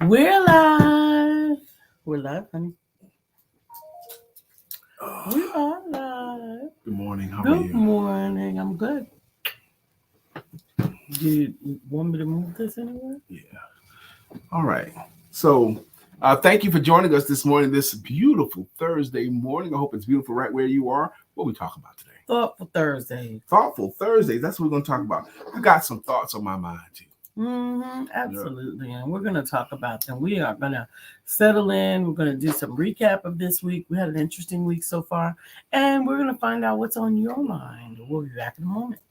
We're live. We're live, honey. We are live. Good morning. How are Good you? morning. I'm good. Do you want me to move this anywhere? Yeah. All right. So, thank you for joining us this morning, this beautiful Thursday morning. I hope it's beautiful right where you are. What are we talking about today? Thoughtful Thursday. Thoughtful Thursdays. That's what we're going to talk about. I got some thoughts on my mind, too. Absolutely. And we're going to talk about them. We are going to settle in. We're going to do some recap of this week. We had an interesting week so far. And we're going to find out what's on your mind. We'll be back in a moment.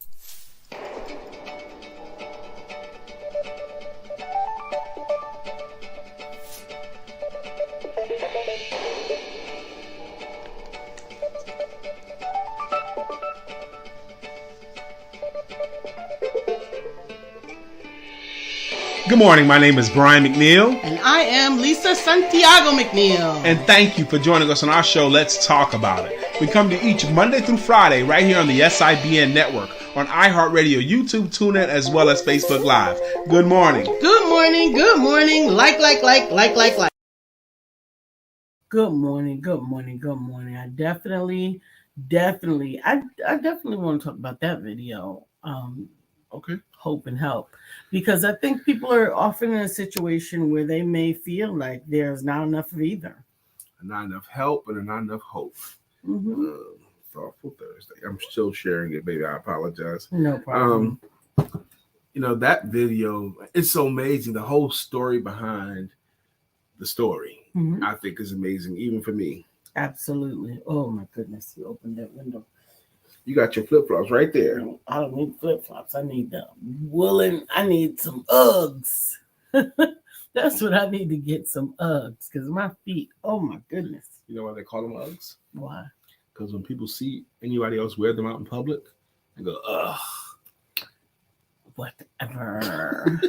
Good morning. My name is Brian McNeill. And I am Lisa Santiago McNeill. And thank you for joining us on our show, Let's Talk About It. We come to each Monday through Friday right here on the SIBN network, on iHeartRadio, YouTube, TuneIn, as well as Facebook Live. Good morning. Good morning. Good morning. Like. Good morning. Good morning. Good morning. I definitely want to talk about that video. Okay. Hope and help, because I think people are often in a situation where they may feel like there's not enough of either. Not enough help and not enough hope. Thoughtful Thursday. I'm still sharing it, baby. I apologize. No problem. That video, it's so amazing. The whole story behind the story, I think, is amazing, even for me. Absolutely. Oh my goodness, you opened that window. You got your flip-flops right there. I don't need flip-flops. I need them woolen. I need some Uggs. That's what I need to get, some Uggs, because my feet, oh my goodness. You know why they call them Uggs? Why? Because when people see anybody else wear them out in public, they go, ugh. Whatever.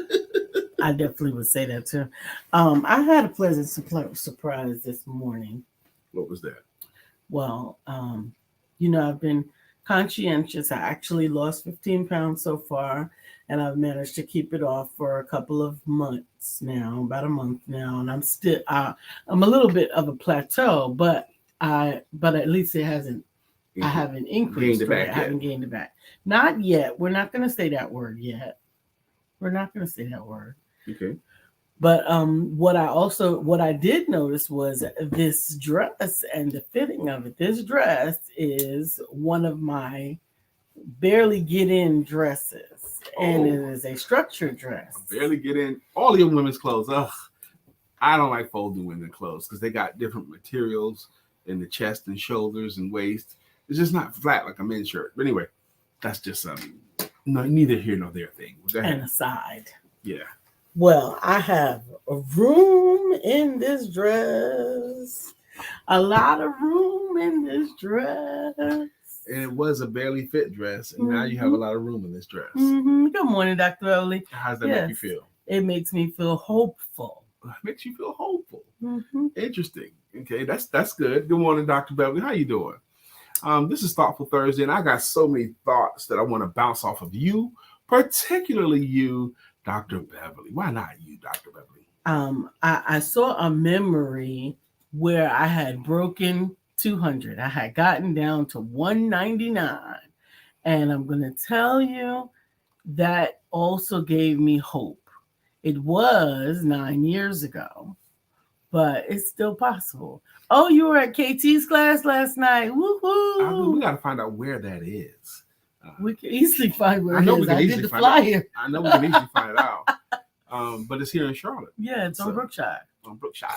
I definitely would say that too. I had a pleasant surprise this morning. What was that? Well, I've been conscientious. I actually lost 15 pounds so far, and I've managed to keep it off for a couple of months now, about a month now, and I'm still I'm a little bit of a plateau, but at least it hasn't I haven't increased it. I haven't gained it back. Not yet. We're not going to say that word yet. We're not going to say that word. Okay. But what I did notice was this dress and the fitting of it. This dress is one of my barely get in dresses, and it is a structured dress. Barely get in. All your women's clothes. Ugh. I don't like folding women's clothes because they got different materials in the chest and shoulders and waist. It's just not flat like a men's shirt. But anyway, that's just neither here nor there thing. An aside. Yeah. Well, I have a room in this dress. A lot of room in this dress. And it was a barely fit dress, and now you have a lot of room in this dress. Good morning, Dr. Beverly. How does that make you feel? It makes me feel hopeful. It makes you feel hopeful. Interesting. Okay, that's good. Good morning, Dr. Beverly. How you doing? This is Thoughtful Thursday, and I got so many thoughts that I want to bounce off of you, particularly you, Dr. Beverly. Why not you, Dr. Beverly? I saw a memory where I had broken 200. I had gotten down to 199. And I'm going to tell you that also gave me hope. It was 9 years ago, but it's still possible. Oh, you were at KT's class last night. Woohoo! We got to find out where that is. We can easily find where it is. I did the flyer. I know we can easily find it out. But it's here in Charlotte. Yeah, it's on Brookshire. On Brookshire.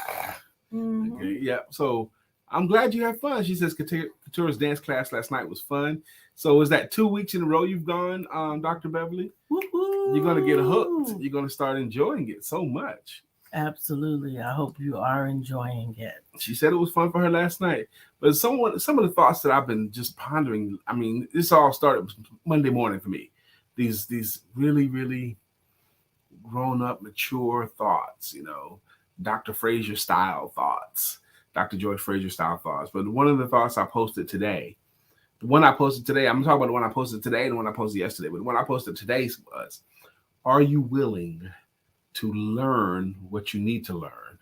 Okay, yeah. So I'm glad you had fun. She says Katura's dance class last night was fun. So is that 2 weeks in a row you've gone, Dr. Beverly? Woo-hoo. You're going to get hooked. You're going to start enjoying it so much. Absolutely. I hope you are enjoying it. She said it was fun for her last night. But some of the thoughts that I've been just pondering, I mean, this all started Monday morning for me. These really, really grown-up, mature thoughts, Dr. Frazier style thoughts, Dr. George Frazier style thoughts. But one of the thoughts I posted today, I'm talking about the one I posted today and the one I posted yesterday. But the one I posted today was, Are you willing to learn what you need to learn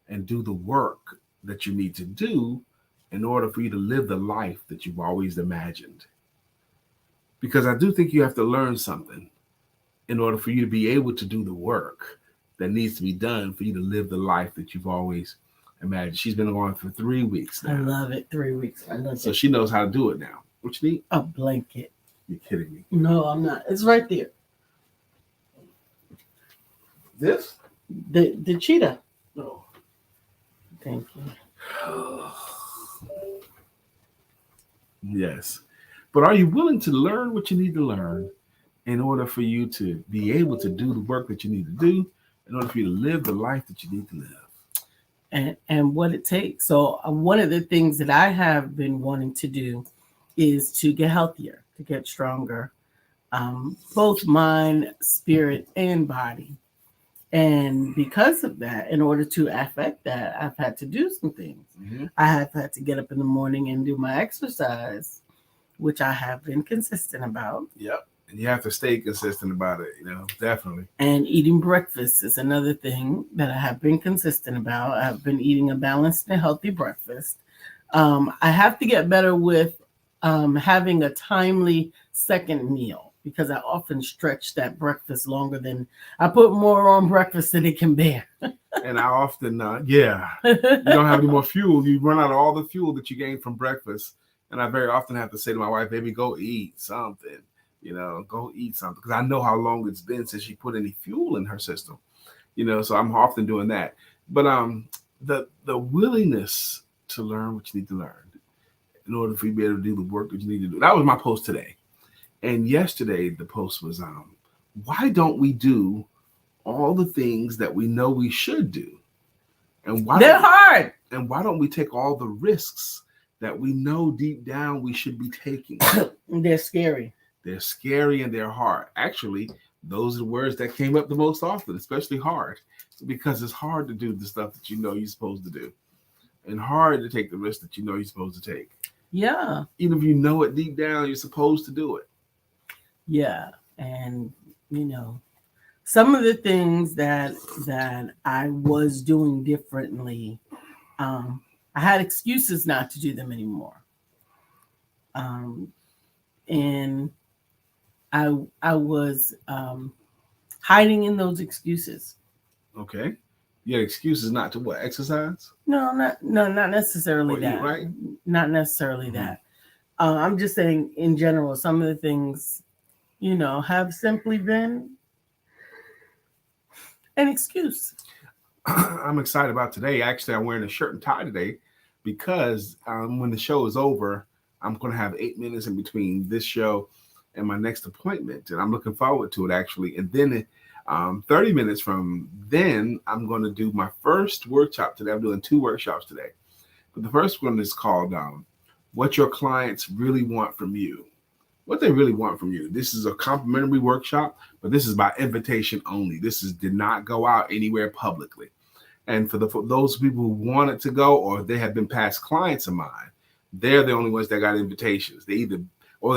and do the work that you need to do in order for you to live the life that you've always imagined? Because I do think you have to learn something in order for you to be able to do the work that needs to be done for you to live the life that you've always imagined. She's been on for 3 weeks now. I love it. 3 weeks. I love So it. she knows how to do it now. What you need? A blanket. You're kidding me. No, I'm not. It's right there. This? The cheetah. No. Thank you. Yes. But are you willing to learn what you need to learn in order for you to be able to do the work that you need to do, in order for you to live the life that you need to live? And what it takes. So one of the things that I have been wanting to do is to get healthier, to get stronger, both mind, spirit, and body. And because of that, in order to affect that, I've had to do some things. Mm-hmm. I have had to get up in the morning and do my exercise, which I have been consistent about. Yep. And you have to stay consistent about it, definitely. And eating breakfast is another thing that I have been consistent about. I've been eating a balanced and healthy breakfast. I have to get better with having a timely second meal, because I often stretch that breakfast longer than I put more on breakfast than it can bear. And I often, you don't have any more fuel. You run out of all the fuel that you gained from breakfast. And I very often have to say to my wife, baby, go eat something. Go eat something, because I know how long it's been since she put any fuel in her system. So I'm often doing that. But the willingness to learn what you need to learn in order for you to be able to do the work that you need to do. That was my post today. And yesterday the post was, why don't we do all the things that we know we should do? And They're hard. And why don't we take all the risks that we know deep down we should be taking? They're scary. They're scary and they're hard. Actually, those are the words that came up the most often, especially hard, because it's hard to do the stuff that you know you're supposed to do, and hard to take the risk that you know you're supposed to take. Yeah. Even if you know it deep down, you're supposed to do it. Yeah. And, some of the things that I was doing differently, I had excuses not to do them anymore. And I was hiding in those excuses. Okay. You had excuses not to what? Exercise? No, not necessarily that. Right? Not necessarily that. I'm just saying in general, some of the things, have simply been an excuse. I'm excited about today. Actually, I'm wearing a shirt and tie today because when the show is over, I'm going to have 8 minutes in between this show and my next appointment. And I'm looking forward to it, actually. And then 30 minutes from then, I'm going to do my first workshop today. I'm doing 2 workshops today. But the first one is called What Your Clients Really Want From You. What they really want from you. This is a complimentary workshop, but this is by invitation only. Did not go out anywhere publicly. And for those people who wanted to go, or they have been past clients of mine, they're the only ones that got invitations. They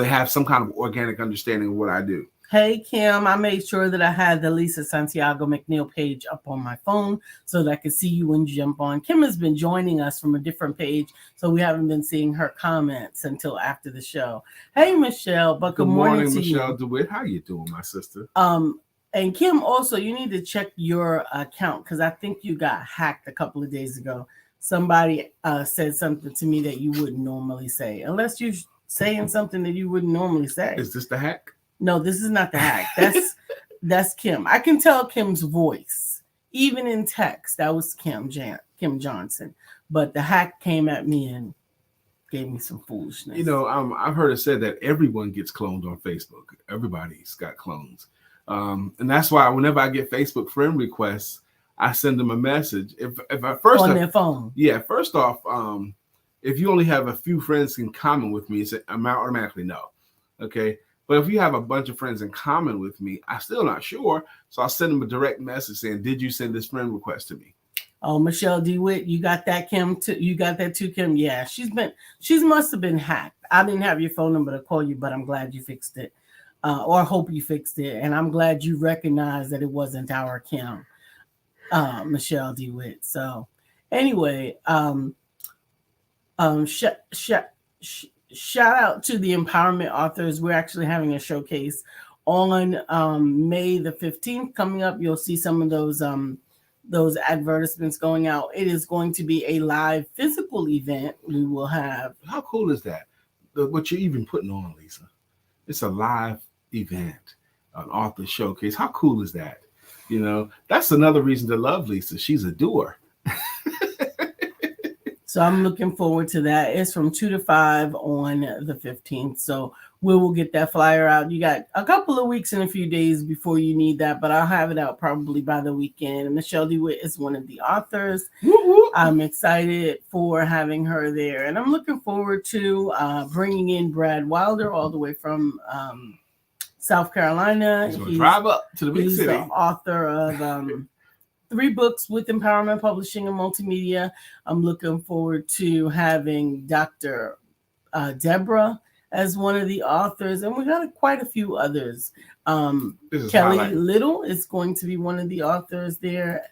have some kind of organic understanding of what I do. Hey, Kim, I made sure that I had the Lisa Santiago McNeill page up on my phone so that I could see you and jump on. Kim has been joining us from a different page, so we haven't been seeing her comments until after the show. Hey, Michelle, but good morning to Michelle you. DeWitt. How you doing, my sister? And Kim, also, you need to check your account, because I think you got hacked a couple of days ago. Somebody said something to me that you wouldn't normally say, unless you're saying something that you wouldn't normally say. Is this the hack? No, this is not the hack. That's Kim. I can tell Kim's voice, even in text. That was Kim Johnson. But the hack came at me and gave me some foolishness. I've heard it said that everyone gets cloned on Facebook. Everybody's got clones. And that's why whenever I get Facebook friend requests, I send them a message. If I first on their phone. Yeah, first off, if you only have a few friends in common with me, I'm automatically no. Okay. But if you have a bunch of friends in common with me, I'm still not sure. So I'll send them a direct message saying, did you send this friend request to me? Oh, Michelle DeWitt, you got that, Kim? You got that too, Kim? Yeah, she must have been hacked. I didn't have your phone number to call you, but I'm glad you fixed it. or hope you fixed it. And I'm glad you recognized that it wasn't our account, Michelle DeWitt. So anyway, shout out to the empowerment authors. We're actually having a showcase on May the 15th coming up. You'll see some of those advertisements going out. It is going to be a live physical event. We will have. How cool is that? What you're even putting on, Lisa? It's a live event, an author showcase. How cool is that? You know, that's another reason to love Lisa. She's a doer. So I'm looking forward to that. It's from 2 to 5 on the 15th. So we will get that flyer out. You got a couple of weeks and a few days before you need that, but I'll have it out probably by the weekend. Michelle DeWitt is one of the authors. Woo-hoo. I'm excited for having her there. And I'm looking forward to bringing in Brad Wilder all the way from South Carolina. He's going to drive up to the big he's city. the author of 3 books with Empowerment Publishing and Multimedia. I'm looking forward to having Dr. Deborah as one of the authors, and we got quite a few others. Kelly Little is going to be one of the authors there.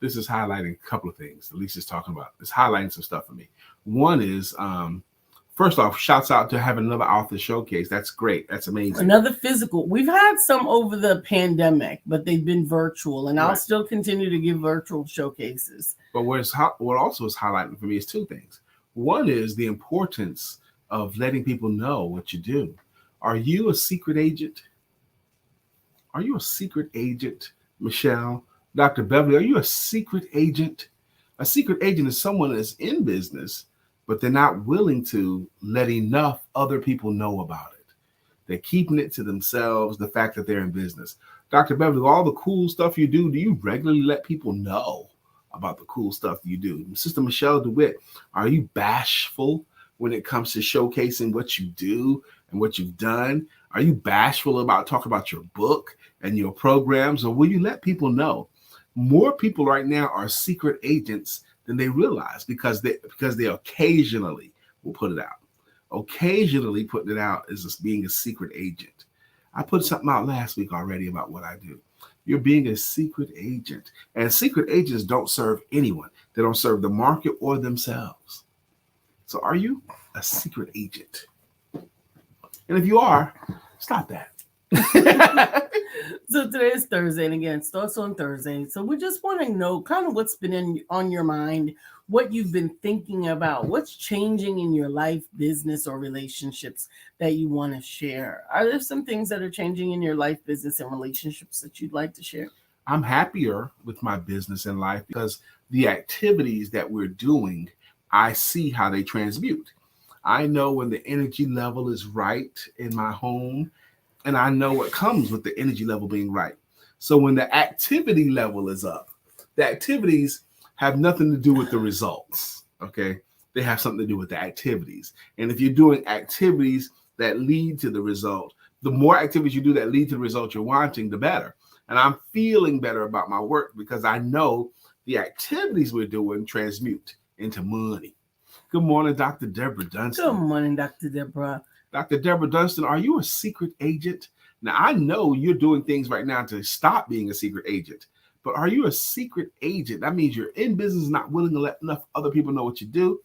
This is highlighting a couple of things that Lisa's talking about. It's highlighting some stuff for me. One is, first off, shouts out to having another author showcase. That's great. That's amazing. Another physical. We've had some over the pandemic, but they've been virtual, and I'll still continue to give virtual showcases. But what also is highlighting for me is 2 things. One is the importance of letting people know what you do. Are you a secret agent? Are you a secret agent, Michelle? Dr. Beverly, are you a secret agent? A secret agent is someone that's in business, but they're not willing to let enough other people know about it. They're keeping it to themselves, the fact that they're in business. Dr. Beverly, all the cool stuff you do you regularly let people know about the cool stuff you do? Sister Michelle DeWitt, are you bashful when it comes to showcasing what you do and what you've done? Are you bashful about talking about your book and your programs, or will you let people know? More people right now are secret agents than they realize because they occasionally will put it out. Occasionally putting it out is just being a secret agent. I put something out last week already about what I do. You're being a secret agent, and secret agents don't serve anyone. They don't serve the market or themselves. So are you a secret agent? And if you are, stop that. So today is Thursday, and again, Thoughts on Thursday. So we just want to know kind of what's been on your mind, what you've been thinking about, what's changing in your life, business, or relationships that you want to share. Are there some things that are changing in your life, business, and relationships that you'd like to share? I'm happier with my business and life because the activities that we're doing, I see how they transmute. I know when the energy level is right in my home, and I know what comes with the energy level being right. So when the activity level is up, the activities have nothing to do with the results, okay? They have something to do with the activities. And if you're doing activities that lead to the result, the more activities you do that lead to the result you're wanting, the better. And I'm feeling better about my work because I know the activities we're doing transmute into money. Good morning, Dr. Deborah Dunstan. Good morning, Dr. Deborah. Dr. Deborah Dunstan, are you a secret agent? Now, I know you're doing things right now to stop being a secret agent, but are you a secret agent? That means you're in business, not willing to let enough other people know what you do.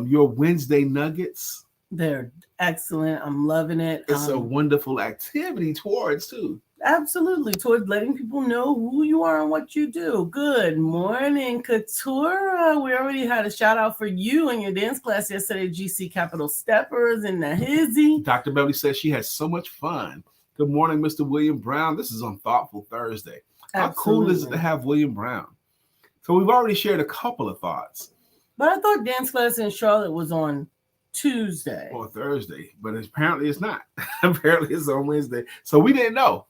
Your Wednesday nuggets. They're excellent. I'm loving it. It's a wonderful activity towards, too. Absolutely. Toward letting people know who you are and what you do. Good morning, Couture. We already had a shout out for you in your dance class yesterday, GC Capital Steppers in the Hizzy. Dr. Beverly says she has so much fun. Good morning, Mr. William Brown. This is on Thoughtful Thursday. How cool is it to have William Brown? So we've already shared a couple of thoughts. But I thought dance class in Charlotte was on Tuesday. Or Thursday, but apparently it's not. Apparently it's on Wednesday. So we didn't know.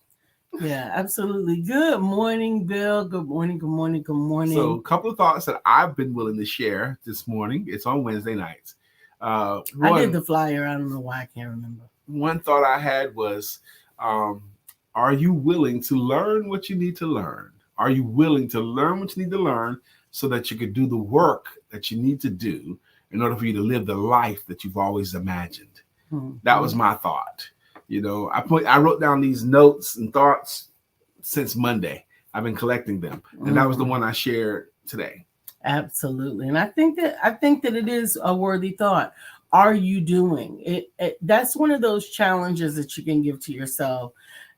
Yeah, absolutely. Good morning, Bill. Good morning, good morning, good morning. So a couple of thoughts that I've been willing to share this morning. It's on Wednesday nights. I did the flyer. I don't know why I can't remember. One thought I had was, are you willing to learn what you need to learn? Are you willing to learn what you need to learn so that you could do the work that you need to do in order for you to live the life that you've always imagined? Mm-hmm. That was my thought. I wrote down these notes and thoughts since Monday. I've been collecting them, and that was the one I shared today. Absolutely. And I think that it is a worthy thought. Are you doing it? That's one of those challenges that you can give to yourself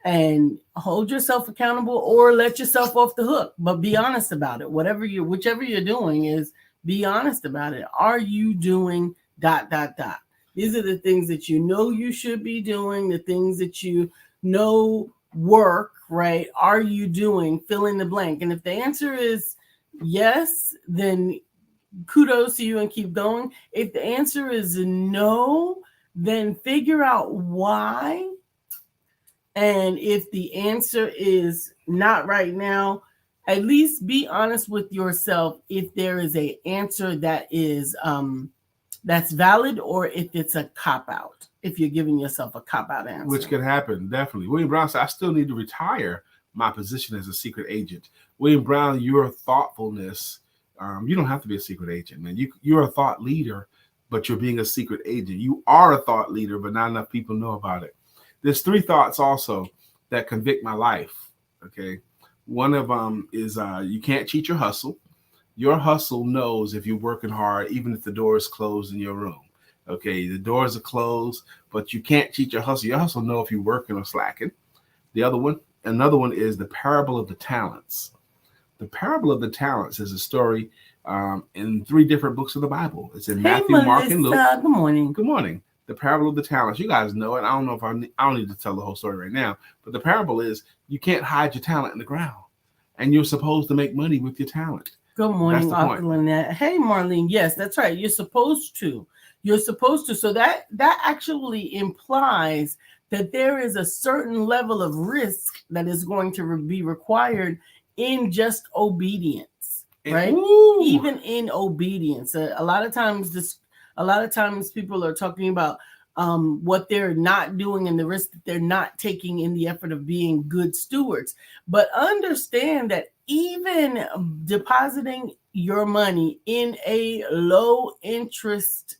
and hold yourself accountable or let yourself off the hook, but be honest about it. Whichever you're doing is be honest about it. Are you doing ... These are the things that you know you should be doing, the things that you know work, right? Are you doing fill in the blank? And if the answer is yes, then kudos to you and keep going. If the answer is no, then figure out why. And if the answer is not right now, at least be honest with yourself if there is an answer that is that's valid, or if it's a cop-out, if you're giving yourself a cop-out answer. Which can happen, definitely. William Brown said, I still need to retire my position as a secret agent. William Brown, your thoughtfulness, you don't have to be a secret agent, man. You're a thought leader, but you're being a secret agent. You are a thought leader, but not enough people know about it. There's 3 thoughts also that convict my life, okay? One of them is you can't cheat your hustle. Your hustle knows if you're working hard, even if the door is closed in your room. Okay, the doors are closed, but you can't cheat your hustle. Your hustle know if you're working or slacking. Another one is the parable of the talents. The parable of the talents is a story in 3 different books of the Bible. It's in Matthew, Mark, and Luke. Good morning. Good morning. The parable of the talents. You guys know it. I don't know if I don't need to tell the whole story right now, but the parable is you can't hide your talent in the ground, and you're supposed to make money with your talent. Good morning, Uncle Lynette. Hey, Marlene. Yes, that's right. You're supposed to. So that actually implies that there is a certain level of risk that is going to be required in just obedience, right? Ooh. Even in obedience. A lot of times people are talking about what they're not doing and the risk that they're not taking in the effort of being good stewards. But understand that even depositing your money in a low interest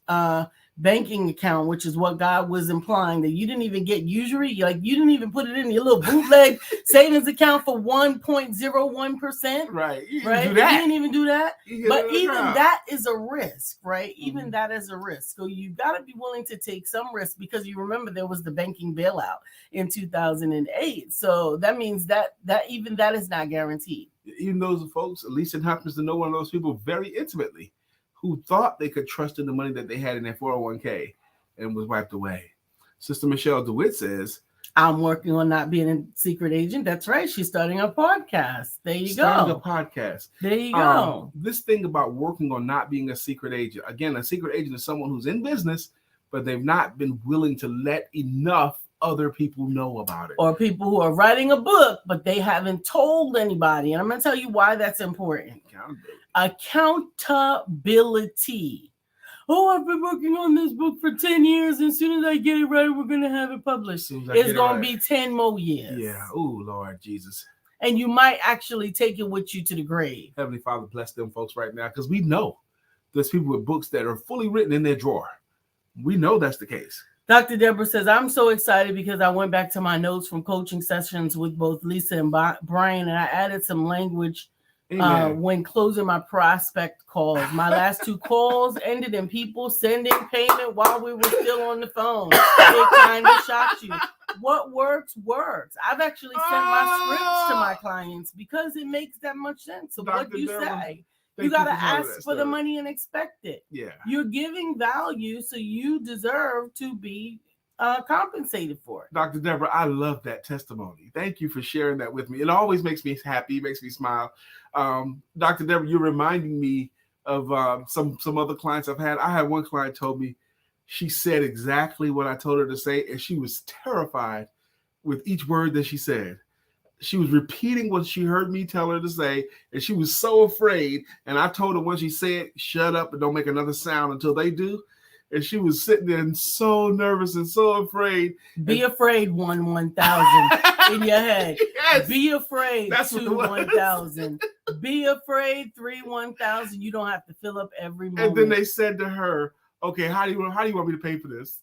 banking account, which is what God was implying, that you didn't even get usury, like you didn't even put it in your little bootleg savings account for 1.01%. Right. You didn't even do that. But even that is a risk, right? Even that is a risk. So you got to be willing to take some risk, because you remember there was the banking bailout in 2008. So that means that even that is not guaranteed. Even those folks, at least it happens to know one of those people very intimately, who thought they could trust in the money that they had in their 401k and was wiped away. Sister Michelle DeWitt says, I'm working on not being a secret agent. That's right. She's starting a podcast. There you go. Starting a podcast. There you go. This thing about working on not being a secret agent. Again, a secret agent is someone who's in business, but they've not been willing to let enough other people know about it. Or people who are writing a book, but they haven't told anybody. And I'm going to tell you why that's important. Accountability. Oh, I've been working on this book for 10 years. And as soon as I get it right, we're going to have it published. It's going to be 10 more years. Yeah. Oh, Lord Jesus. And you might actually take it with you to the grave. Heavenly Father, bless them folks right now, because we know there's people with books that are fully written in their drawer. We know that's the case. Dr. Deborah says, I'm so excited because I went back to my notes from coaching sessions with both Lisa and Brian, and I added some language when closing my prospect calls. My last 2 calls ended in people sending payment while we were still on the phone. It kind of shocks you. What works. I've actually sent my scripts to my clients because it makes that much sense. So what do you say? You got to ask for the money and expect it. Yeah. You're giving value, so you deserve to be compensated for it. Dr. Deborah, I love that testimony. Thank you for sharing that with me. It always makes me happy, makes me smile. Dr. Deborah, you're reminding me of some other clients I've had. I had one client told me she said exactly what I told her to say, and she was terrified with each word that she said. She was repeating what she heard me tell her to say, and she was so afraid. And I told her when she said, shut up and don't make another sound until they do. And she was sitting there and so nervous and so afraid. Be afraid 1,000 in your head. Yes. Be afraid That's 1,000. Be afraid 1,000. You don't have to fill up every moment. And then they said to her, okay, how do you want me to pay for this?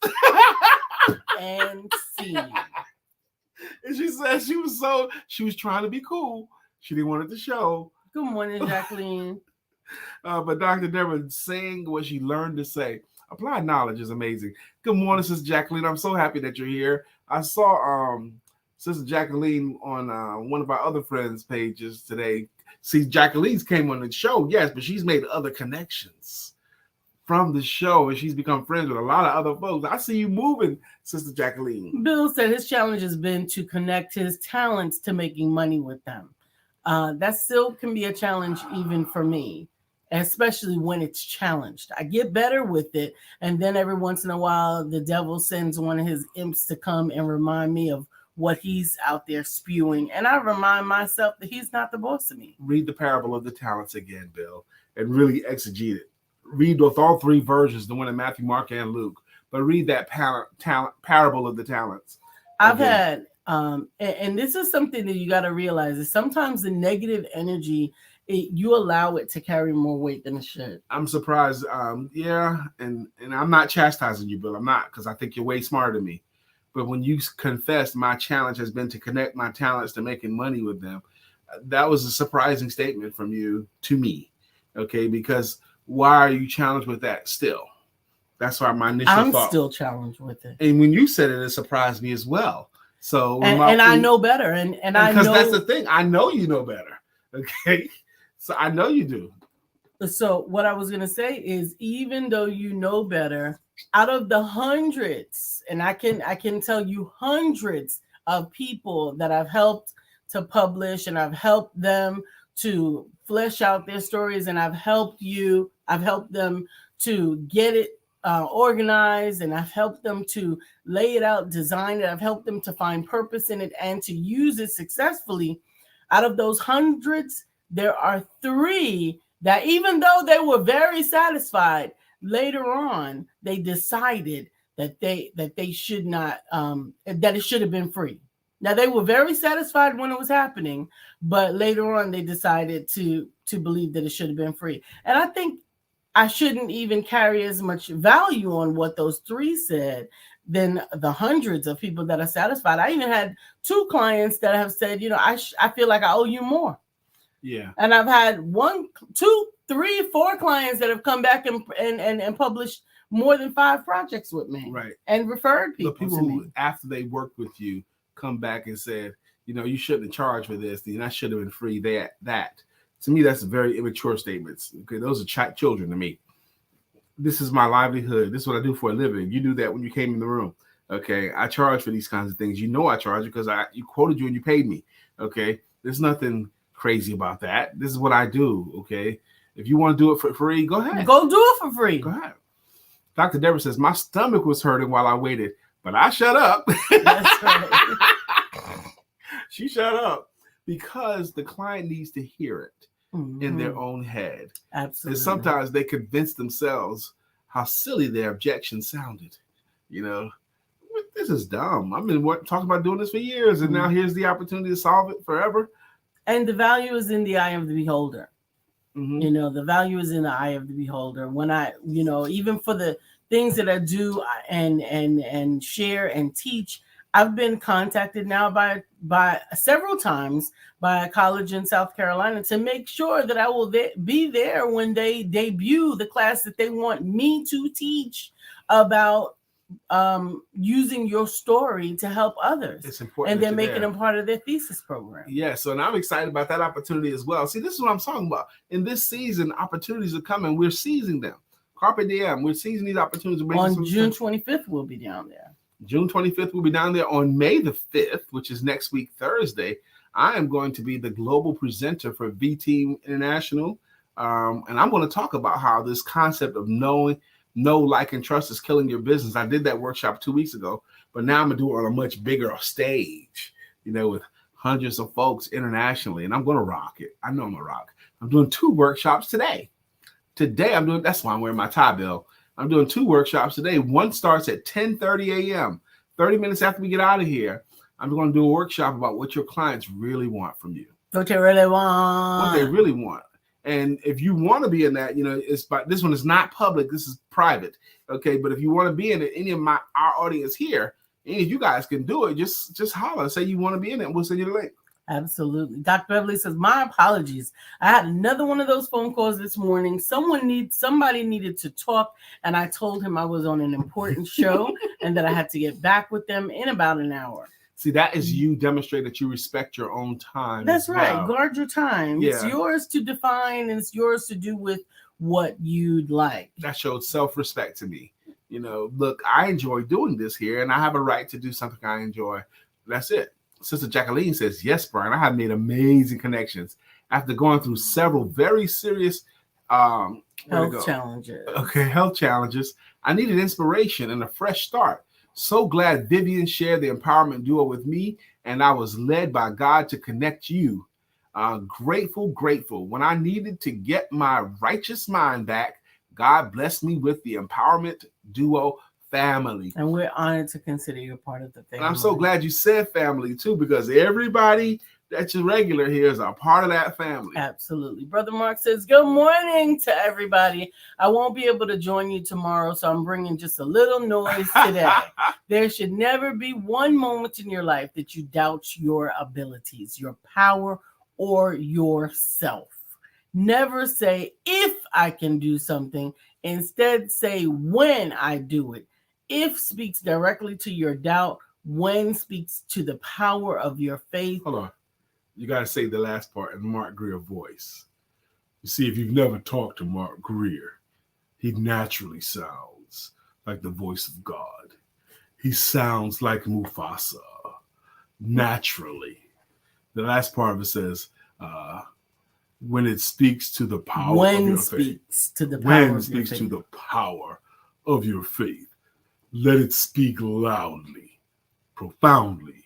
and scene. And she said she was trying to be cool. She didn't want it to show. Good morning, Jacqueline. But Dr. Deborah saying what she learned to say. Applied knowledge is amazing. Good morning, Sister Jacqueline. I'm so happy that you're here. I saw Sister Jacqueline on one of our other friends' pages today. See, Jacqueline's came on the show, yes, but she's made other connections from the show, and she's become friends with a lot of other folks. I see you moving, Sister Jacqueline. Bill said his challenge has been to connect his talents to making money with them. That still can be a challenge even for me, especially when it's challenged. I get better with it, and then every once in a while, the devil sends one of his imps to come and remind me of what he's out there spewing, and I remind myself that he's not the boss of me. Read the parable of the talents again, Bill, and really exegete it. Read with all three versions, the one in Matthew, Mark, and Luke, but read that parable of the talents. I've had, and this is something that you got to realize, is sometimes the negative energy, you allow it to carry more weight than it should. I'm surprised. And I'm not chastising you, Bill. I'm not, because I think you're way smarter than me. But when you confess my challenge has been to connect my talents to making money with them, that was a surprising statement from you to me. Okay, because why are you challenged with that still? That's why my initial thought. I'm still challenged with it. And when you said it, it surprised me as well. So and I know better, and I know, because that's the thing. I know you know better. Okay, so I know you do. So what I was gonna say is, even though you know better, out of the hundreds, and I can tell you hundreds of people that I've helped to publish, and I've helped them to flesh out their stories, and I've helped them to get it organized, and I've helped them to lay it out, design it. I've helped them to find purpose in it and to use it successfully. Out of those hundreds, there are 3 that, even though they were very satisfied, later on they decided that they should not, that it should have been free. Now, they were very satisfied when it was happening, but later on they decided to believe that it should have been free. And I think I shouldn't even carry as much value on what those 3 said than the hundreds of people that are satisfied. I even had 2 clients that have said, I feel like I owe you more. Yeah. And I've had 1, 2, 3, 4 clients that have come back and published more than 5 projects with me. Right. And referred people, people to me. who, after they worked with you, come back and said, you shouldn't have charged for this, and I should have been free. That to me, that's very immature statements. Okay, those are children to me. This is my livelihood. This is what I do for a living. You knew that when you came in the room. Okay, I charge for these kinds of things. I charge because you quoted you and you paid me. Okay, there's nothing crazy about that. This is what I do. Okay, if you want to do it for free, go ahead. Go do it for free. Go ahead. Dr. Deborah says my stomach was hurting while I waited, but I shut up. That's right. She shut up because the client needs to hear it in their own head. Absolutely. And sometimes they convince themselves how silly their objection sounded. This is dumb. I've been talking about doing this for years, and now here's the opportunity to solve it forever. And the value is in the eye of the beholder. Mm-hmm. The value is in the eye of the beholder. When I, even for the things that I do and share and teach, I've been contacted now by several times by a college in South Carolina to make sure that I will be there when they debut the class that they want me to teach about using your story to help others. It's important. And they're making them part of their thesis program. Yeah, so and I'm excited about that opportunity as well. See, this is what I'm talking about. In this season, opportunities are coming. We're seizing them. Carpe diem. We're seizing these opportunities. On June 25th, we'll be down there. June 25th, we'll be down there. On May the 5th, which is next week, Thursday, I am going to be the global presenter for V-Team International. And I'm going to talk about how this concept of know, like, and trust is killing your business. I did that workshop 2 weeks ago, but now I'm going to do it on a much bigger stage, with hundreds of folks internationally. And I'm going to rock it. I know I'm going to rock. I'm doing 2 workshops today. That's why I'm wearing my tie, Bill. I'm doing 2 workshops today. One starts at 10:30 a.m., 30 minutes after we get out of here. I'm going to do a workshop about what your clients really want from you. What they really want. What they really want. And if you want to be in that, this one is not public. This is private. Okay, but if you want to be in it, any of our audience here, any of you guys can do it. Just holler, say you want to be in it, and we'll send you the link. Absolutely. Dr. Beverly says, my apologies. I had another one of those phone calls this morning. Somebody needed to talk, and I told him I was on an important show and that I had to get back with them in about an hour. See, that is you demonstrate that you respect your own time. That's right. Guard your time. Yeah. It's yours to define, and it's yours to do with what you'd like. That showed self-respect to me. You know, look, I enjoy doing this here, and I have a right to do something I enjoy. That's it. Sister Jacqueline says, yes, Brian, I have made amazing connections after going through several very serious health challenges. Okay, health challenges. I needed inspiration and a fresh start. So glad Vivian shared the empowerment duo with me, and I was led by God to connect you. Grateful. When I needed to get my righteous mind back, God blessed me with the empowerment duo family. And we're honored to consider you a part of the family. And I'm so glad you said family too, because everybody that's regular here is a part of that family. Absolutely. Brother Mark says, good morning to everybody. I won't be able to join you tomorrow, so I'm bringing just a little noise today. There should never be one moment in your life that you doubt your abilities, your power, or yourself. Never say, if I can do something. Instead, say, when I do it. If speaks directly to your doubt, when speaks to the power of your faith. Hold on. You got to say the last part in Mark Greer voice. You see, if you've never talked to Mark Greer, he naturally sounds like the voice of God. He sounds like Mufasa, naturally. The last part of it says, when it speaks to the power of your faith. When speaks to the power of your faith. Let it speak loudly, profoundly,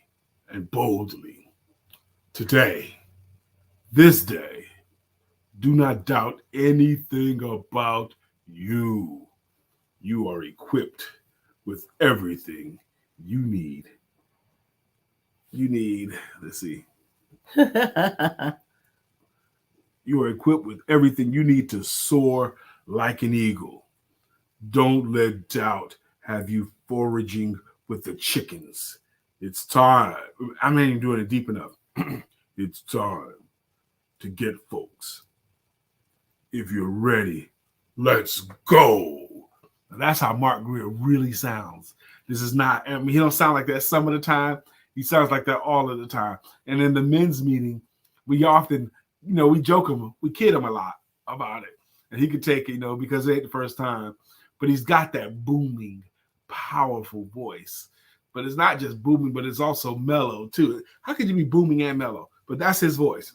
and boldly. Today, this day, do not doubt anything about you. You are equipped with everything you need. Let's see. You are equipped with everything you need to soar like an eagle. Don't let doubt have you foraging with the chickens. It's time. I'm not even doing it deep enough. It's time to get folks. If you're ready, let's go. And that's how Mark Greer really sounds. This is not, I mean, he don't sound like that some of the time. He sounds like that all of the time. And in the men's meeting, we often, we joke him, we kid him a lot about it. And he could take it, because it ain't the first time. But he's got that booming, powerful voice. But it's not just booming, but it's also mellow too. How could you be booming and mellow? But that's his voice.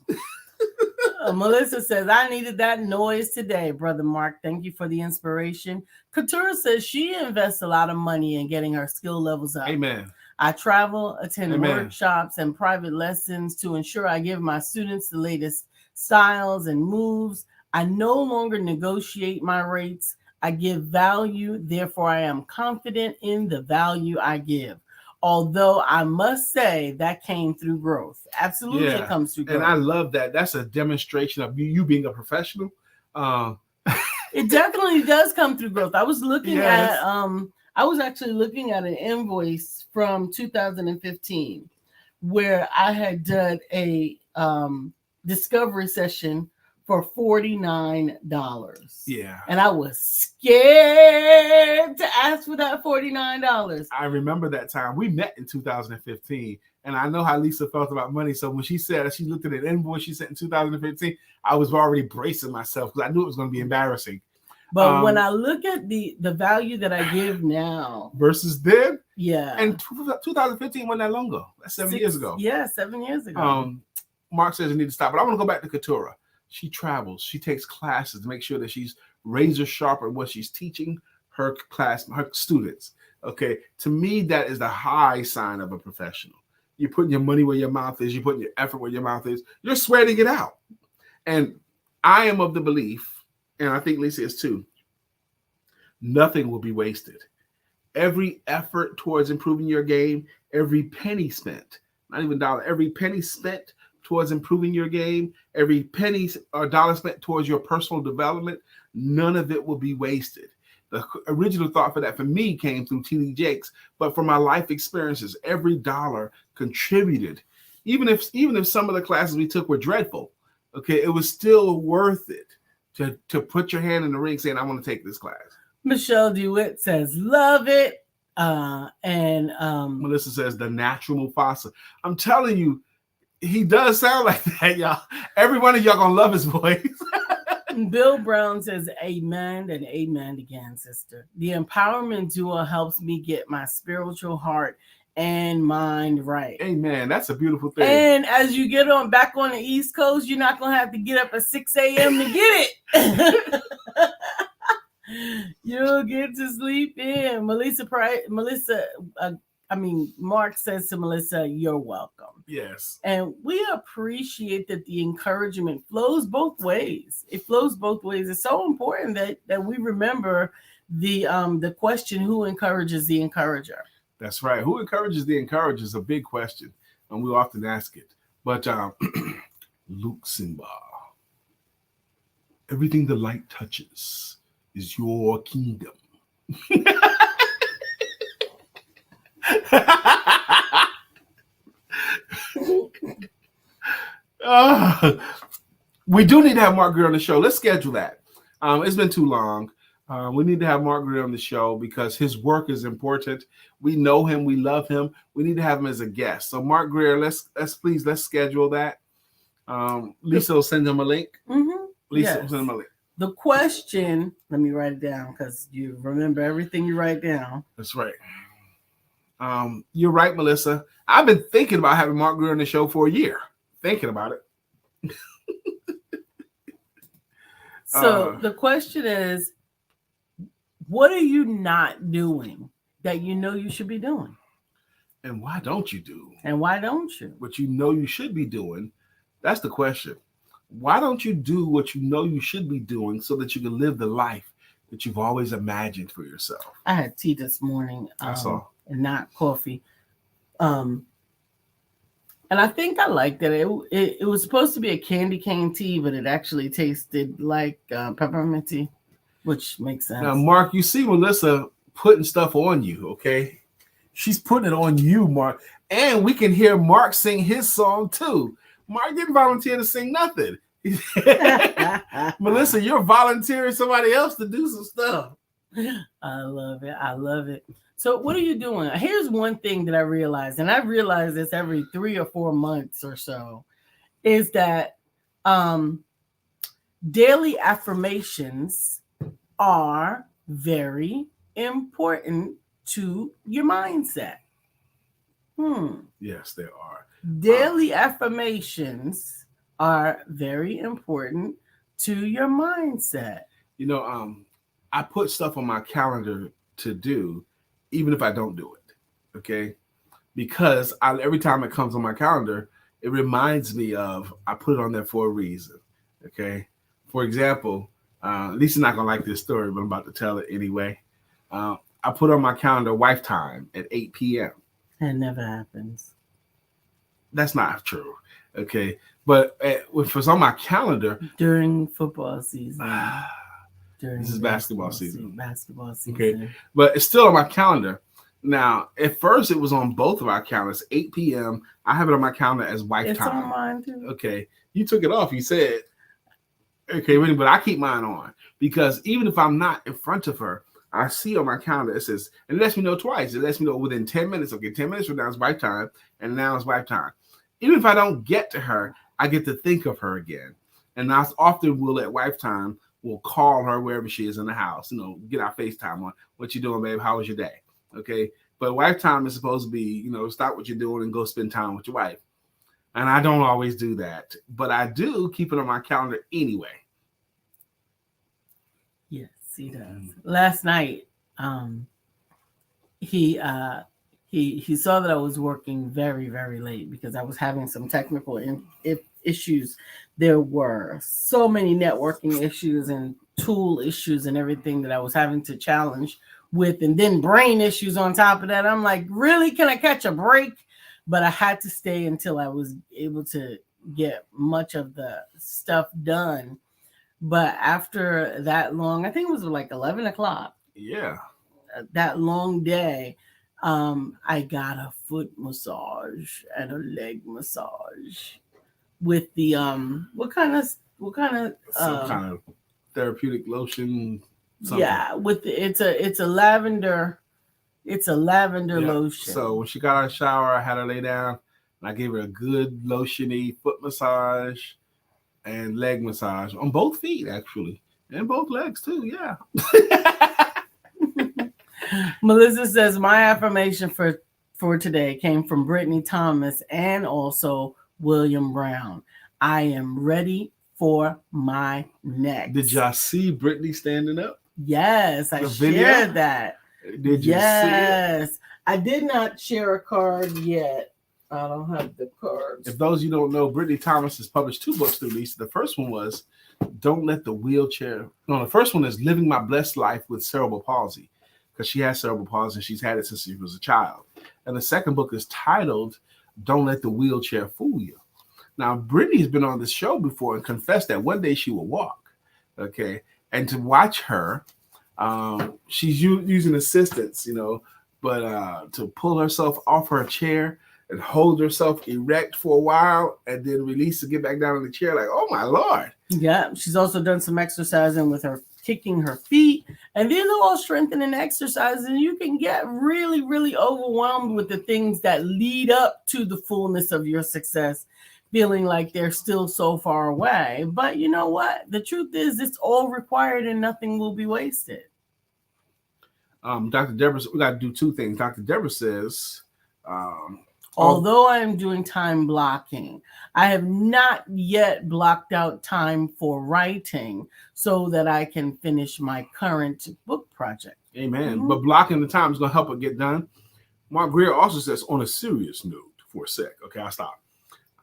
Melissa says, I needed that noise today, Brother Mark. Thank you for the inspiration. Katura says she invests a lot of money in getting her skill levels up. Amen. I travel, attend workshops and private lessons to ensure I give my students the latest styles and moves. I no longer negotiate my rates. I give value. Therefore, I am confident in the value I give. Although I must say that came through growth. Absolutely, it comes through growth. And I love that. That's a demonstration of you being a professional. It definitely does come through growth. I was looking at I was actually looking at an invoice from 2015 where I had done a discovery session for $49. Yeah. And I was scared to ask for that $49. I remember that time. We met in 2015. And I know how Lisa felt about money. So when she said she looked at an invoice she sent in 2015, I was already bracing myself because I knew it was going to be embarrassing. But when I look at the value that I give now versus then, and 2015 wasn't that long ago. That's 7 years ago. Yeah, 7 years ago. Mark says I need to stop, but I want to go back to Katura. She travels. She takes classes to make sure that she's razor sharp at what she's teaching her students. Okay, to me, that is the high sign of a professional. You're putting your money where your mouth is. You're putting your effort where your mouth is. You're sweating it out. And I am of the belief, and I think Lisa is too, nothing will be wasted. Every effort towards improving your game, every penny spent, not even dollar, every penny spent towards improving your game, every penny or dollar spent towards your personal development, none of it will be wasted. The original thought for that for me came through TD Jakes, but from my life experiences, every dollar contributed. Even if some of the classes we took were dreadful, okay, it was still worth it to put your hand in the ring saying, I want to take this class. Michelle DeWitt says, love it. Melissa says, the natural Mufasa. I'm telling you, he does sound like that, y'all. Every one of y'all gonna love his voice. Bill Brown says, amen and amen again, sister. The empowerment duo helps me get my spiritual heart and mind right. Amen. That's a beautiful thing. And as you get back on the East Coast, you're not gonna have to get up at 6 a.m. to get it. You'll get to sleep in. Mark says to Melissa, you're welcome. Yes. And we appreciate that the encouragement flows both ways. It flows both ways. It's so important that we remember the question, who encourages the encourager? That's right. Who encourages the encourager is a big question, and we often ask it. But Luke Simba, everything the light touches is your kingdom. We do need to have Mark Greer on the show. Let's schedule that. It's been too long. We need to have Mark Greer on the show because his work is important. We know him. We love him. We need to have him as a guest. So Mark Greer, let's schedule that. Lisa will send him a link. Mm-hmm. Lisa will send him a link. The question, let me write it down because you remember everything you write down. That's right. You're right, Melissa. I've been thinking about having Mark Greer on the show for a year. Thinking about it. So the question is, what are you not doing that you know you should be doing? And why don't you do? And why don't you? What you know you should be doing. That's the question. Why don't you do what you know you should be doing so that you can live the life that you've always imagined for yourself? I had tea this morning. That's all. And not coffee. And I think I liked it. It was supposed to be a candy cane tea, but it actually tasted like peppermint tea, which makes sense. Now, Mark, you see Melissa putting stuff on you, okay? She's putting it on you, Mark. And we can hear Mark sing his song, too. Mark didn't volunteer to sing nothing. Melissa, you're volunteering somebody else to do some stuff. I love it. I love it. So what are you doing? Here's one thing that I realized, and I realize this every 3 or 4 months or so, is that daily affirmations are very important to your mindset. Yes, there are. Daily affirmations are very important to your mindset. You know, I put stuff on my calendar to do, even if I don't do it, okay? Because every time it comes on my calendar, it reminds me of, I put it on there for a reason, okay? For example, Lisa's not going to like this story, but I'm about to tell it anyway. I put on my calendar wife time at 8 p.m. That never happens. That's not true, okay? But if it's on my calendar. During football season. This is basketball season. Basketball season. Okay, but it's still on my calendar. Now, at first, it was on both of our calendars, 8 p.m. I have it on my calendar as wife it's time. It's on mine, too. Okay, you took it off. You said, okay, really, but I keep mine on because even if I'm not in front of her, I see on my calendar, it says, and it lets me know twice. It lets me know within 10 minutes. Okay, 10 minutes from now is wife time, and now it's wife time. Even if I don't get to her, I get to think of her again. And I often will at wife time, we'll call her wherever she is in the house, get our FaceTime on. What you doing, babe? How was your day? Okay. But wife time is supposed to be, stop what you're doing and go spend time with your wife. And I don't always do that, but I do keep it on my calendar anyway. Yes, he does. Last night, he saw that I was working very, very late because I was having some technical issues. There were so many networking issues and tool issues and everything that I was having to challenge with, and then brain issues on top of that. I'm like, really? Can I catch a break? But I had to stay until I was able to get much of the stuff done. But after that long, I think it was like 11 o'clock, Yeah. that long day, I got a foot massage and a leg massage with the what kind of Some kind of therapeutic lotion, something. yeah, with the, it's a lavender, it's a lavender Yeah. lotion. So when she got out of the shower, I had her lay down and I gave her a good lotiony foot massage and leg massage on both feet, actually, and both legs too. Yeah. Melissa says my affirmation for today came from Brittany Thomas and also William Brown. I am ready for my next. Did y'all see Brittany standing up? Yes, I The video? shared that. Did you see it? Yes. I did not share a card yet. I don't have the cards. If those you don't know, Brittany Thomas has published 2 books through Lisa. The first one was Don't Let the Wheelchair. No, the first one is Living My Blessed Life with Cerebral Palsy, because she has cerebral palsy and she's had it since she was a child. And the second book is titled Don't Let the Wheelchair Fool You. Now, Brittany's been on this show before and confessed that one day she will walk. Okay. And to watch her, she's using assistance, but to pull herself off her chair and hold herself erect for a while and then release to get back down in the chair, like, oh my Lord. Yeah, she's also done some exercising with her kicking her feet, and these are all strengthening exercises, and you can get really, really overwhelmed with the things that lead up to the fullness of your success, feeling like they're still so far away. But you know what? The truth is it's all required and nothing will be wasted. Dr. Deborah, we got to do 2 things. Dr. Deborah says, although I am doing time blocking, I have not yet blocked out time for writing so that I can finish my current book project. Amen. Mm-hmm. But blocking the time is going to help it get done. Mark Greer also says, on a serious note, for a sec. Okay, I'll stop.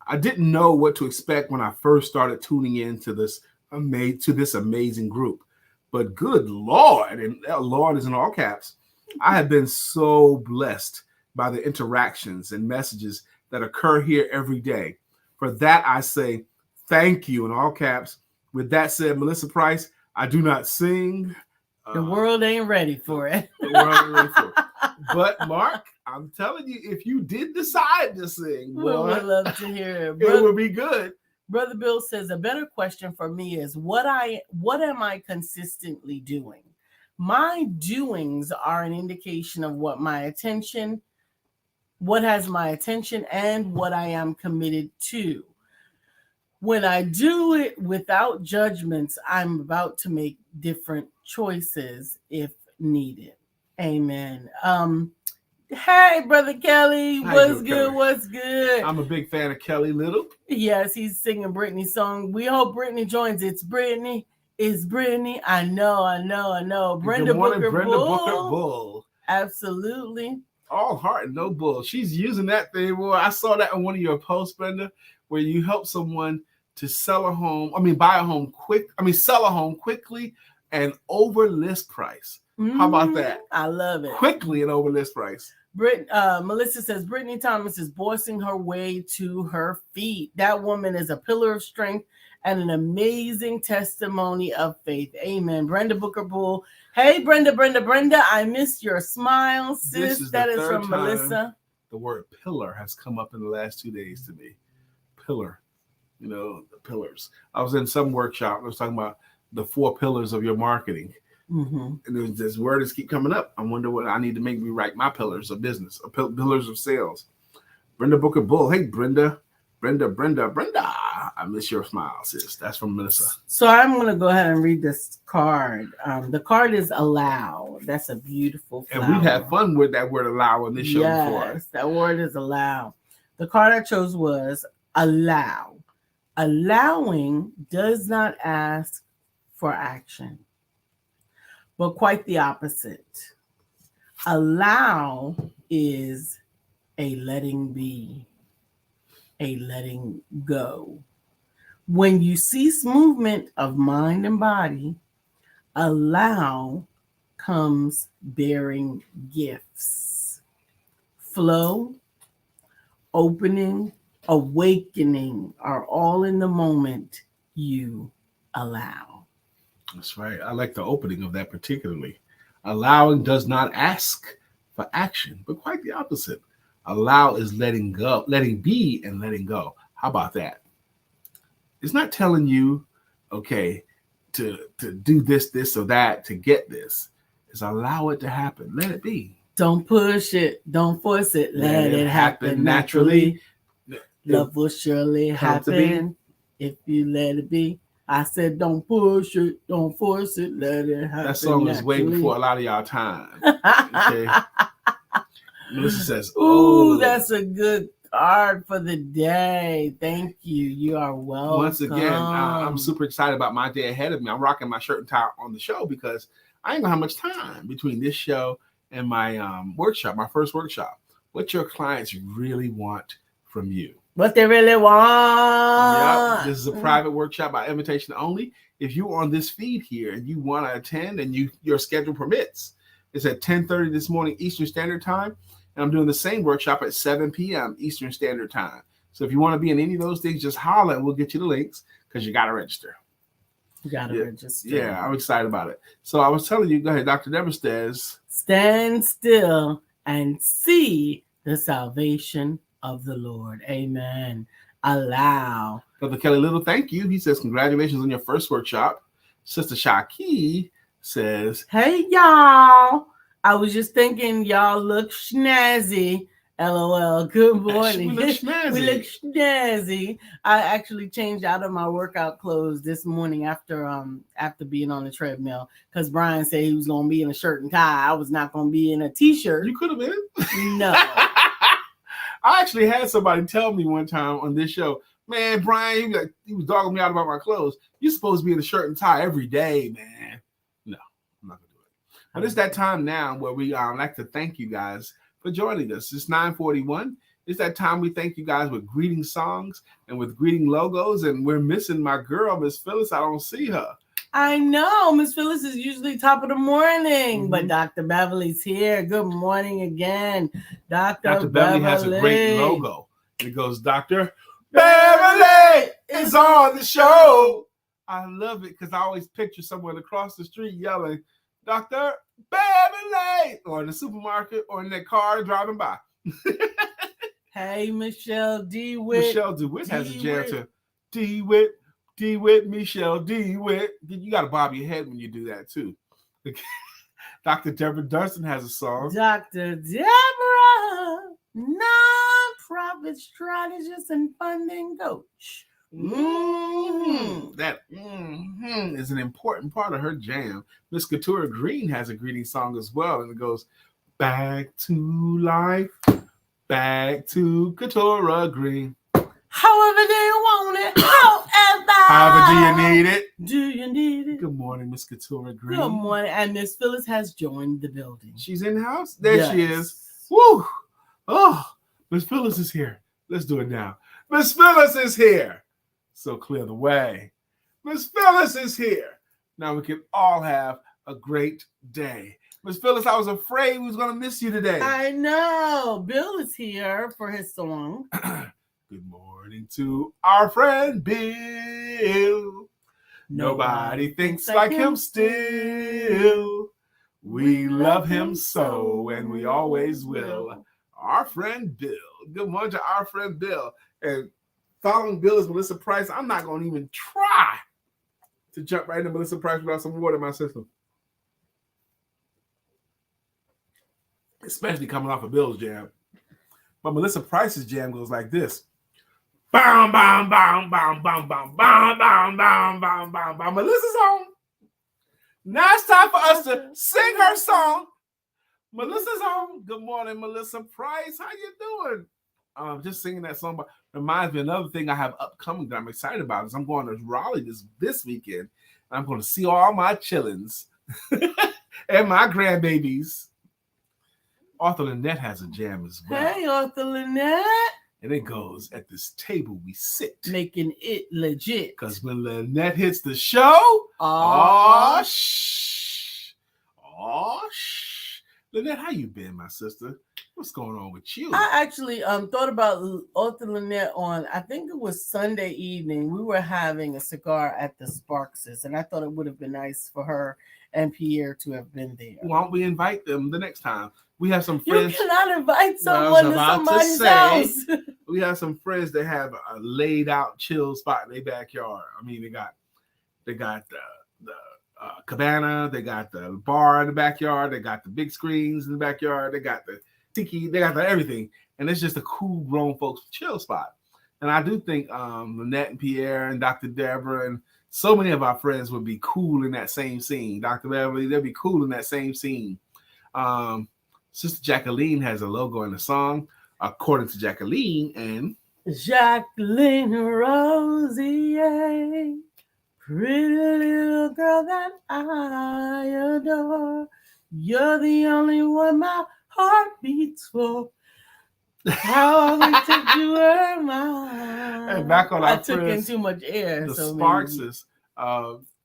I didn't know what to expect when I first started tuning in to this amazing group. But good Lord, and Lord is in all caps, I have been so blessed by the interactions and messages that occur here every day. For that, I say thank you in all caps. With that said, Melissa Price, I do not sing. The world ain't ready for it. The world ain't ready for it. But Mark, I'm telling you, if you did decide to sing, well, I would love to hear it. It would be good. Brother Bill says a better question for me is what am I consistently doing? My doings are an indication of what has my attention and what I am committed to. When I do it without judgments, I'm about to make different choices if needed. Amen. Hey, Brother Kelly. What's good? Kelly? What's good? I'm a big fan of Kelly Little. Yes, he's singing Brittany's song. We hope Brittany joins. It's Brittany. It's Brittany. I know. Brenda Booker Bull. Absolutely. All heart and no bull. She's using that thing. Well, I saw that on one of your posts, Brenda, where you help someone to sell a home. Buy a home sell a home quickly and over list price. How about that? I love it. Quickly and over list price. Melissa says Brittany Thomas is bossing her way to her feet. That woman is a pillar of strength and an amazing testimony of faith. Amen. Brenda Booker Bull. Hey, Brenda, I missed your smile, sis. That is from Melissa. The word pillar has come up in the last 2 days to me. Pillar. The pillars. I was in some workshop. I was talking about the 4 pillars of your marketing. Mm-hmm. And this word is keep coming up. I wonder what I need to make me write my pillars of business, or pillars of sales. Brenda Booker Bull. Hey, Brenda. I miss your smile, sis. That's from Melissa. So I'm going to go ahead and read this card. The card is allow. That's a beautiful flower. And we've had fun with that word allow on this show before. Yes, that word is allow. The card I chose was allow. Allowing does not ask for action, but quite the opposite. Allow is a letting be, a letting go. When you cease movement of mind and body, allow comes bearing gifts. Flow, opening, awakening are all in the moment you allow. That's right. I like the opening of that particularly. Allowing does not ask for action, but quite the opposite. Allow is letting go, letting be and letting go. How about that? It's not telling you, okay, to do this or that to get this. It's allow it to happen. Let it be. Don't push it. Don't force it. Let it happen naturally. Love will surely happen if you let it be. I said, don't push it. Don't force it. Let it happen. That song is way before a lot of y'all time. Okay. Melissa says, "Ooh, that's a good card for the day. Thank you. You are welcome." Once again, I'm super excited about my day ahead of me. I'm rocking my shirt and tie on the show because I ain't gonna have much time between this show and my workshop, my first workshop. What your clients really want from you. What they really want. Yep. This is a private workshop by invitation only. If you're on this feed here and you want to attend and your schedule permits, it's at 10:30 this morning Eastern Standard Time. And I'm doing the same workshop at 7 p.m. Eastern Standard Time. So if you want to be in any of those things, just holler and we'll get you the links because you got to register. You got to register. Yeah, I'm excited about it. So I was telling you, go ahead, Dr. Deborah says, stand still and see the salvation of the Lord. Amen. Allow. Brother Kelly Little, thank you. He says, congratulations on your first workshop. Sister Shaki says, hey, y'all. I was just thinking y'all look snazzy. LOL. Good morning. We look snazzy. We look snazzy. I actually changed out of my workout clothes this morning after being on the treadmill because Brian said he was gonna be in a shirt and tie. I was not gonna be in a t-shirt. You could have been. No. I actually had somebody tell me one time on this show, man, Brian, he was dogging me out about my clothes. You're supposed to be in a shirt and tie every day, man. No, I'm not gonna do it. But it's that time now where we like to thank you guys for joining us. It's 9:41. It's that time we thank you guys with greeting songs and with greeting logos. And we're missing my girl, Miss Phyllis. I don't see her. I know. Miss Phyllis is usually top of the morning, but Dr. Beverly's here. Good morning again. Dr. Beverly has a great logo. It goes, Dr. Beverly is on the show. I love it because I always picture someone across the street yelling, Dr. Beverly, or in the supermarket or in their car driving by. Hey, Michelle DeWitt. Michelle DeWitt has a jam to DeWitt, Michelle DeWitt. You got to bob your head when you do that too. Dr. Deborah Dunstan has a song. Dr. Deborah, nonprofit strategist and funding coach. That is an important part of her jam. Miss Katura Green has a greeting song as well, and it goes, back to life, back to Katura Green. However do you want it, however do you need it? Do you need it? Good morning, Miss Katura Green. Good morning, and Miss Phyllis has joined the building. She's in the house? There she is. Woo! Oh, Miss Phyllis is here. Let's do it now. Miss Phyllis is here. So clear the way. Miss Phyllis is here. Now we can all have a great day. Miss Phyllis, I was afraid we was going to miss you today. I know. Bill is here for his song. Good morning to our friend Bill. Nobody thinks like him still. We love him so, and we always will. Our friend Bill. Good morning to our friend Bill. And following Bill is Melissa Price. I'm not going to even try to jump right into Melissa Price without some water in my system. Especially coming off of Bill's jam. But Melissa Price's jam goes like this. Bam, bam, bam, bam, bam, bam, bam, bam, bam, bam, bam, bam. Melissa's on. Now it's time for us to sing her song. Melissa's on. Good morning, Melissa Price. How you doing? Just singing that song reminds me of another thing I have upcoming that I'm excited about is I'm going to Raleigh this weekend. And I'm going to see all my chillins and my grandbabies. Arthur Lynette has a jam as well. Hey, Arthur Lynette. And it goes, at this table we sit. Making it legit. Because when Lynette hits the show, oh, shh. Lynette, how you been, my sister? What's going on with you? I actually thought about Arthur Lynette on, I think it was Sunday evening. We were having a cigar at the Sparks's, and I thought it would have been nice for her and Pierre to have been there. Why don't we invite them the next time? We have some friends. You cannot invite someone to somebody's house. We have some friends that have a laid out chill spot in their backyard. I mean, they got the cabana, they got the bar in the backyard, they got the big screens in the backyard, they got the tiki, they got the everything, and it's just a cool grown folks chill spot. And I do think Lynette and Pierre and Dr. Deborah and so many of our friends would be cool in that same scene. Dr. Beverly, they'd be cool in that same scene. Sister Jacqueline has a logo in the song, according to Jacqueline, and Jacqueline Rosier, pretty little girl that I adore. You're the only one my heart beats for. How we took you were mine. And back on our I took in too much air. The so Sparkses,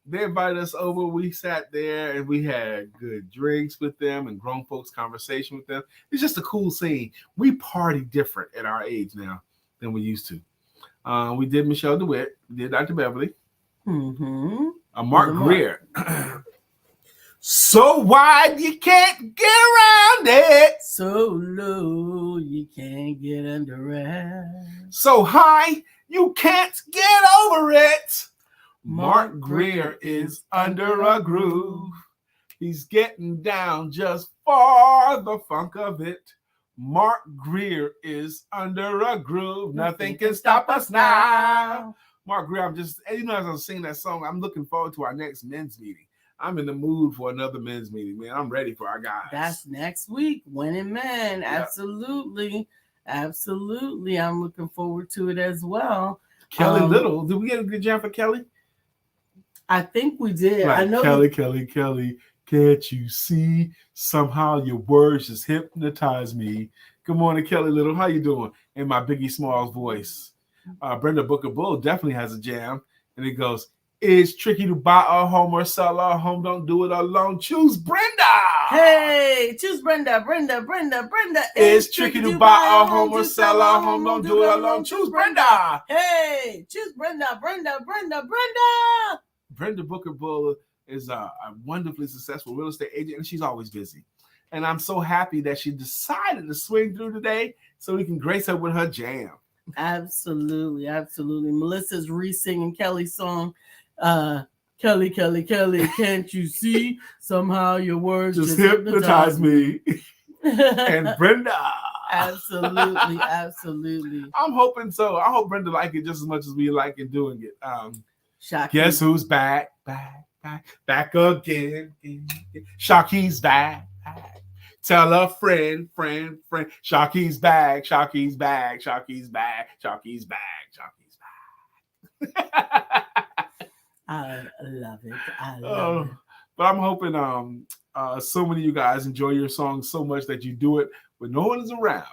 they invited us over. We sat there and we had good drinks with them and grown folks conversation with them. It's just a cool scene. We party different at our age now than we used to. We did Michelle DeWitt. We did Dr. Beverly. Mm-hmm. Mark Greer. So wide you can't get around it. So low you can't get under it. So high you can't get over it. Mark Greer is under a groove. He's getting down just for the funk of it. Mark Greer is under a groove. Nothing can stop us now. Mark Greer, as I'm singing that song, I'm looking forward to our next men's meeting. I'm in the mood for another men's meeting, man. I'm ready for our guys. That's next week. Winning men. Yep. Absolutely. Absolutely. I'm looking forward to it as well. Kelly Little. Did we get a good jam for Kelly? I think we did. Like, I know Kelly. Can't you see? Somehow your words just hypnotize me. Good morning, Kelly Little. How you doing? In my Biggie Smalls voice. Brenda Booker Bull definitely has a jam. And it goes, it's tricky to buy a home or sell a home. Don't do it alone. Choose Brenda. Hey, choose Brenda. It's tricky to buy a home or sell a home. Don't do it alone. Choose Brenda. Hey, choose Brenda. Brenda Booker Bull is a wonderfully successful real estate agent, and she's always busy. And I'm so happy that she decided to swing through today so we can grace her with her jam. Absolutely. Melissa's re-singing Kelly's song. Kelly, can't you see? Somehow your words just hypnotize me. And Brenda. Absolutely. I'm hoping so. I hope Brenda like it just as much as we like it doing it. Shocking. Guess who's back again? Shocky's back. Tell a friend. Shocky's back. I love it. But I'm hoping so many of you guys enjoy your song so much that you do it when no one is around.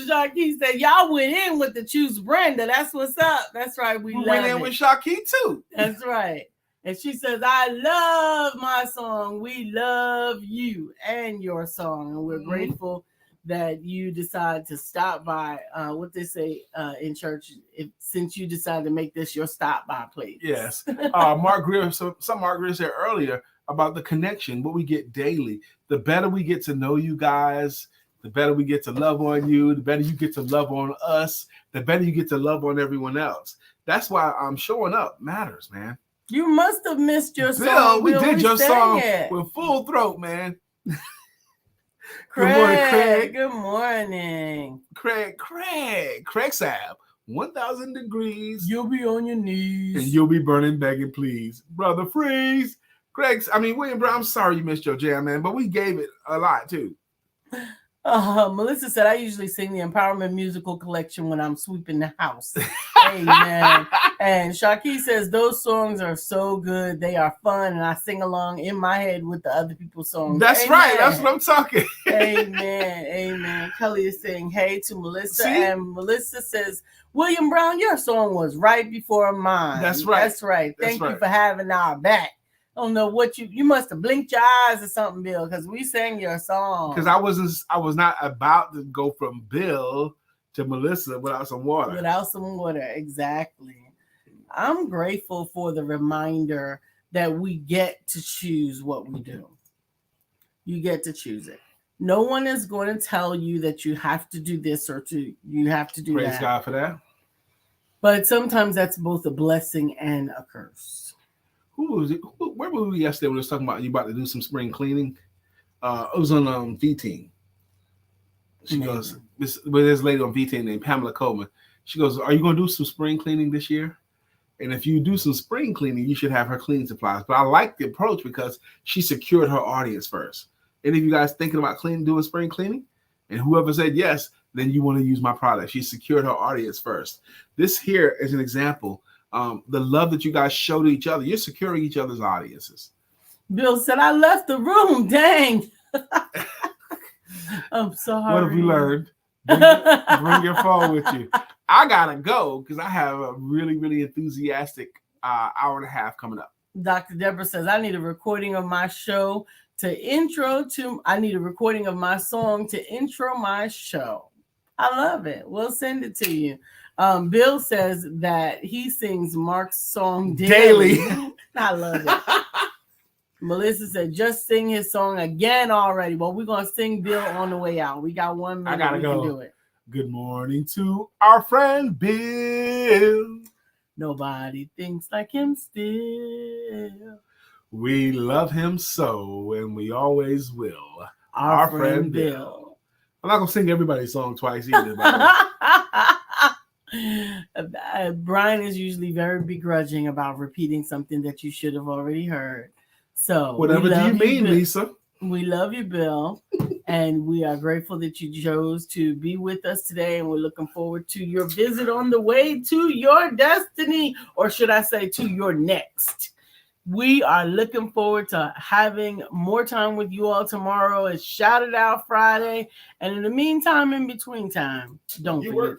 Sharkey said, y'all went in with the choose Brenda. That's what's up. That's right. We went in with Sharkey too. That's right. And she says, I love my song. We love you and your song. And we're grateful that you decide to stop by, what they say in church, since you decided to make this your stop by place. Yes. Mark Greer said earlier about the connection, what we get daily. The better we get to know you guys, the better we get to love on you, the better you get to love on us, the better you get to love on everyone else. That's why showing up matters, man. You must have missed your Bill, song. we did your song with full throat, man. Good morning, Craig. Good morning. Craig Saab, 1,000 degrees. You'll be on your knees. And you'll be burning, begging, please. Brother Freeze. William Brown, I'm sorry you missed your jam, man, but we gave it a lot, too. Melissa said, I usually sing the Empowerment Musical Collection when I'm sweeping the house. Amen. And Sharkey says, those songs are so good. They are fun. And I sing along in my head with the other people's songs. That's Amen. Right. That's what I'm talking. Amen. Kelly is saying hey to Melissa. See? And Melissa says, William Brown, your song was right before mine. That's right. Thank you for having our back. I don't know what you must have blinked your eyes or something, Bill, because we sang your song. Because I was not about to go from Bill to Melissa without some water. Without some water, exactly. I'm grateful for the reminder that we get to choose what we do. You get to choose it. No one is going to tell you that you have to do this or you have to do that. Praise God for that. But sometimes that's both a blessing and a curse. Who was it? Where were we yesterday when we was talking about you about to do some spring cleaning? It was on V-Team. She goes, this lady on V-Team named Pamela Coleman. She goes, are you going to do some spring cleaning this year? And if you do some spring cleaning, you should have her cleaning supplies. But I like the approach because she secured her audience first. Any of you guys thinking about doing spring cleaning? And whoever said yes, then you want to use my product. She secured her audience first. This here is an example. The love that you guys show to each other, you're securing each other's audiences. Bill said, I left the room. Dang. I'm sorry. What have we learned? Bring your phone with you. I gotta go because I have a really, really enthusiastic hour and a half coming up. Dr. Deborah says, I need a recording of my show I need a recording of my song to intro my show. I love it. We'll send it to you. Bill says that he sings Mark's song daily. I love it. Melissa said, just sing his song again already. Well, we're going to sing Bill on the way out. We got 1 minute. I gotta go. Can do it. Good morning to our friend Bill. Nobody thinks like him still. We love him so, and we always will. Our friend Bill. I'm not going to sing everybody's song twice either. By Brian is usually very begrudging about repeating something that you should have already heard. So whatever do you mean, Bill. Lisa? We love you, Bill, and we are grateful that you chose to be with us today, and we're looking forward to your visit on the way to your destiny, or should I say to your next. We are looking forward to having more time with you all tomorrow. It's Shout It Out Friday, and in the meantime, in between time, don't forget.